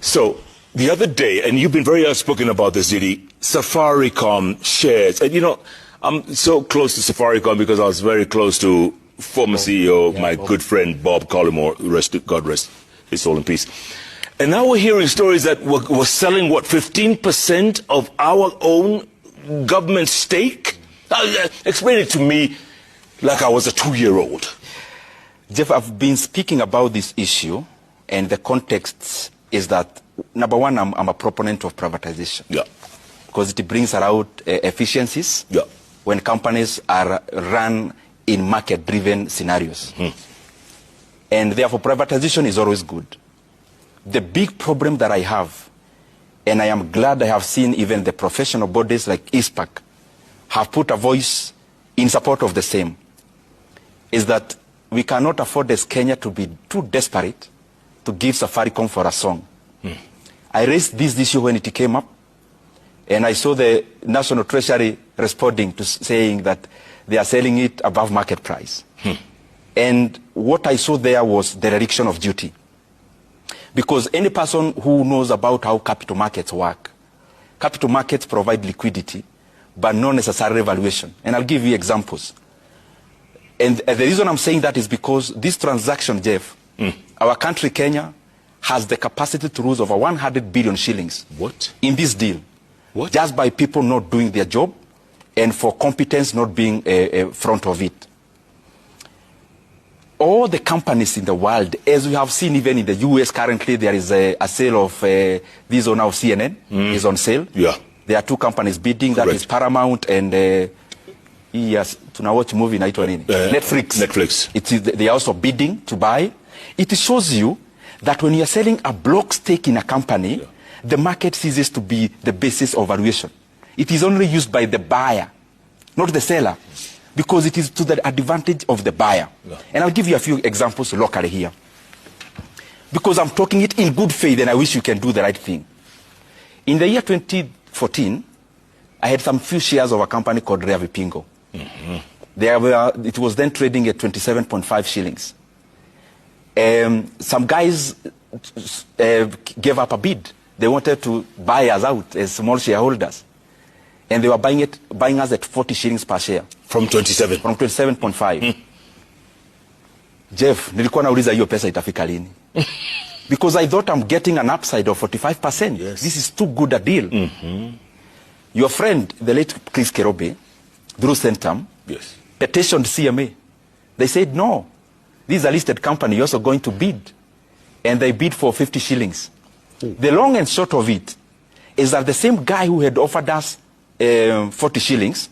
So, the other day, and you've been very outspoken about this, Ndindi, Safaricom shares. And, you know, I'm so close to Safaricom because I was very close to former CEO, my good friend, Bob Collymore, God rest his soul in peace. And now we're hearing stories that we're selling, what, 15% of our own government stake? Explain it to me like I was a 2-year-old. Jeff, I've been speaking about this issue, and the context is that, number one, I'm a proponent of privatization. Yeah. Because it brings about efficiencies when companies are run in market-driven scenarios. And therefore, privatization is always good. The big problem that I have, and I am glad I have seen even the professional bodies like ISPAC have put a voice in support of the same, is that we cannot afford as Kenya to be too desperate to give Safaricom for a song. I raised this issue when it came up, and I saw the National Treasury responding to saying that they are selling it above market price. And what I saw there was dereliction of duty. Because any person who knows about how capital markets work, capital markets provide liquidity, but not necessarily valuation. And I'll give you examples. And the reason I'm saying that is because this transaction, Jeff, our country, Kenya, has the capacity to lose over 100 billion shillings. What? In this deal. What? Just by people not doing their job and for competence not being front of it. All the companies in the world, as we have seen even in the US currently, there is a sale of, this on now CNN, is on sale. Yeah. There are two companies bidding, Correct. that is Paramount and, yes, tuna watch movie naitwa nini? Netflix. They are also bidding to buy. It shows you that when you are selling a block stake in a company, the market ceases to be the basis of valuation. It is only used by the buyer, not the seller, because it is to the advantage of the buyer. And I'll give you a few examples locally here. Because I'm talking it in good faith and I wish you can do the right thing. In the year 2014, I had some few shares of a company called Rea Vipingo. It was then trading at 27.5 shillings. Some guys gave up a bid. They wanted to buy us out as small shareholders. And they were buying us at 40 shillings per share. From 27? From 27.5. Jeff, nilikuwa nauliza hiyo pesa itafika lini? Because I thought I'm getting an upside of 45%. Yes. This is too good a deal. Your friend, the late Chris Kerobe, through Centum, petitioned CMA. They said, no, this is a listed company, you're also going to bid. And they bid for 50 shillings. The long and short of it is that the same guy who had offered us 40 shillings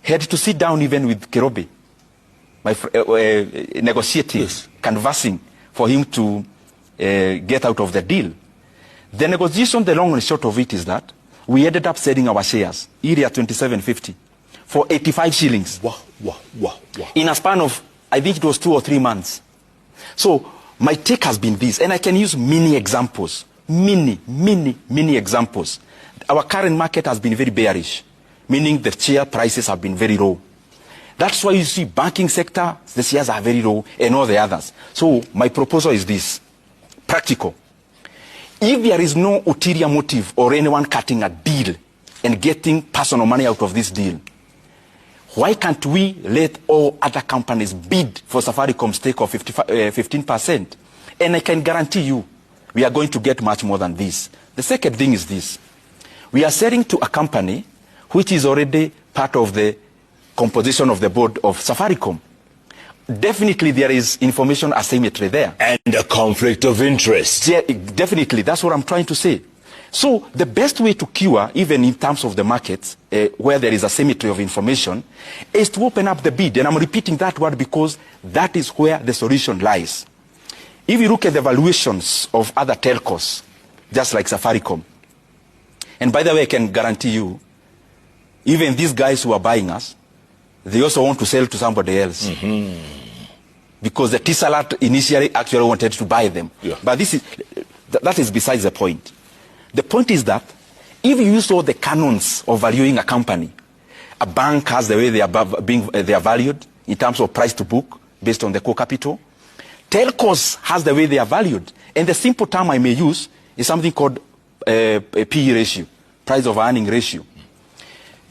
had to sit down even with Kerobe, negotiating, canvassing for him to get out of the deal. The negotiation, the long and short of it is that we ended up selling our shares, area 27.50, for 85 shillings. Wow. In a span of, I think it was 2 or 3 months. So my take has been this, and I can use many examples, many examples. Our current market has been very bearish, meaning the share prices have been very low. That's why you see banking sector, the shares are very low, and all the others. So my proposal is this, practical. If there is no ulterior motive or anyone cutting a deal and getting personal money out of this deal, why can't we let all other companies bid for Safaricom stake of 15%? And I can guarantee you, we are going to get much more than this. The second thing is this. We are selling to a company which is already part of the composition of the board of Safaricom. Definitely there is information asymmetry there. And a conflict of interest. Yeah, definitely, that's what I'm trying to say. So the best way to cure, even in terms of the markets, where there is asymmetry of information, is to open up the bid. And I'm repeating that word because that is where the solution lies. If you look at the valuations of other telcos, just like Safaricom, and by the way, I can guarantee you, even these guys who are buying us, they also want to sell to somebody else. Because the Tisalat initially actually wanted to buy them. But that is besides the point. The point is that if you use all the canons of valuing a company, a bank has the way they are valued in terms of price to book based on the core capital. Telcos has the way they are valued. And the simple term I may use is something called a PE ratio, price of earning ratio.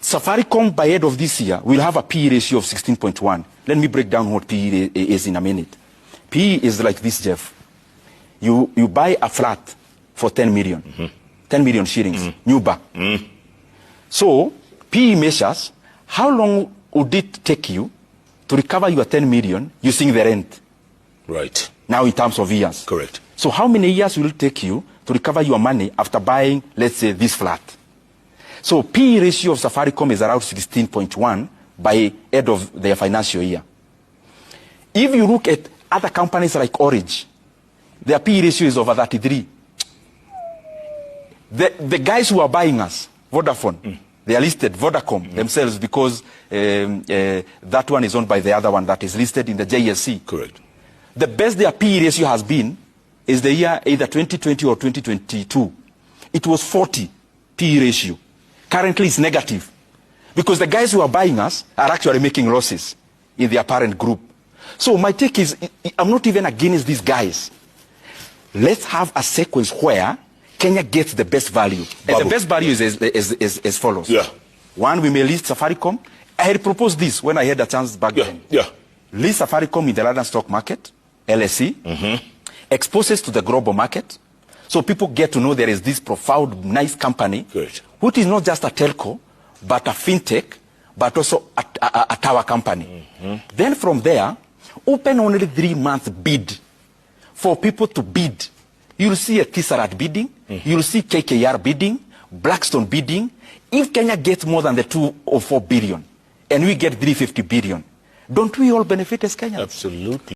Safaricom, by end of this year, will have a PE ratio of 16.1. Let me break down what PE is in a minute. PE is like this, Jeff. You buy a flat for 10 million, 10 million shillings, new back. So, PE measures, how long would it take you to recover your 10 million using the rent? Right. Now in terms of years. Correct. So how many years will it take you to recover your money after buying, let's say, this flat? So PE ratio of Safaricom is around 16.1 by end of their financial year. If you look at other companies like Orange, their PE ratio is over 33. The guys who are buying us, Vodafone, they are listed, Vodacom themselves, because that one is owned by the other one that is listed in the JSC. Correct. The best their PE ratio has been is the year either 2020 or 2022. It was 40 PE ratio. Currently it's negative. Because the guys who are buying us are actually making losses in their parent group. So my take is, I'm not even against these guys. Let's have a sequence where Kenya gets the best value. And the best value is as follows. Yeah. One, we may list Safaricom. I had proposed this when I had a chance back then. Yeah. List Safaricom in the London stock market, LSE, exposes to the global market, so people get to know there is this profound, nice company, which is not just a telco, but a fintech, but also a tower company. Then from there, open only 3 month bid for people to bid. You'll see a Tesseract bidding, you'll see KKR bidding, Blackstone bidding. If Kenya gets more than the 2 or 4 billion, and we get 350 billion, don't we all benefit as Kenyans? Absolutely.